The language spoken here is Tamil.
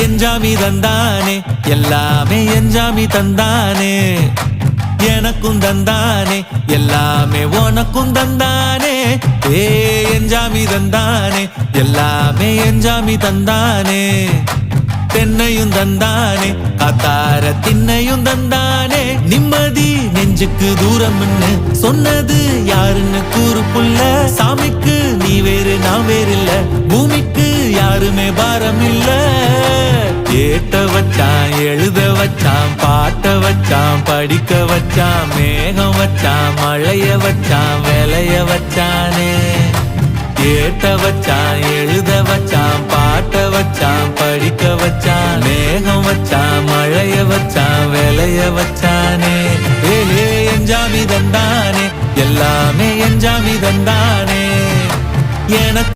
எஞ்சாமி தந்தானே எல்லாமே எஞ்சாமி தந்தானே எனக்கும் தந்தானே எல்லாமே உனக்கும் தந்தானே எஞ்சாமி தந்தானே எல்லாமே எஞ்சாமி தந்தானே தென்னையும் தந்தானே காத்தார திண்ணையும் தந்தானே நிம்மதி நெஞ்சுக்கு தூரம்னு சொன்னது யாருன்னு கூறு புள்ள சாமிக்கு நீ வேறு நான் வேறு இல்ல பூமிக்கு யாருமே பாரம் இல்ல ஏட்ட வச்சான் எழுத வச்சான் பாட்ட வச்சான் படிக்க வச்சான் மேகம் வச்சான் மழைய வச்சான் விளைய வச்சானே ஏட்ட வச்சான் எழுத வச்சான் பாட்ட வச்சான் படிக்க வச்சான் மேகம் வச்சான் மழைய வச்சான் விளைய வச்சானே எஞ்சாமி தந்தானே எல்லாமே எஞ்சாமி தந்தானே எனக்கு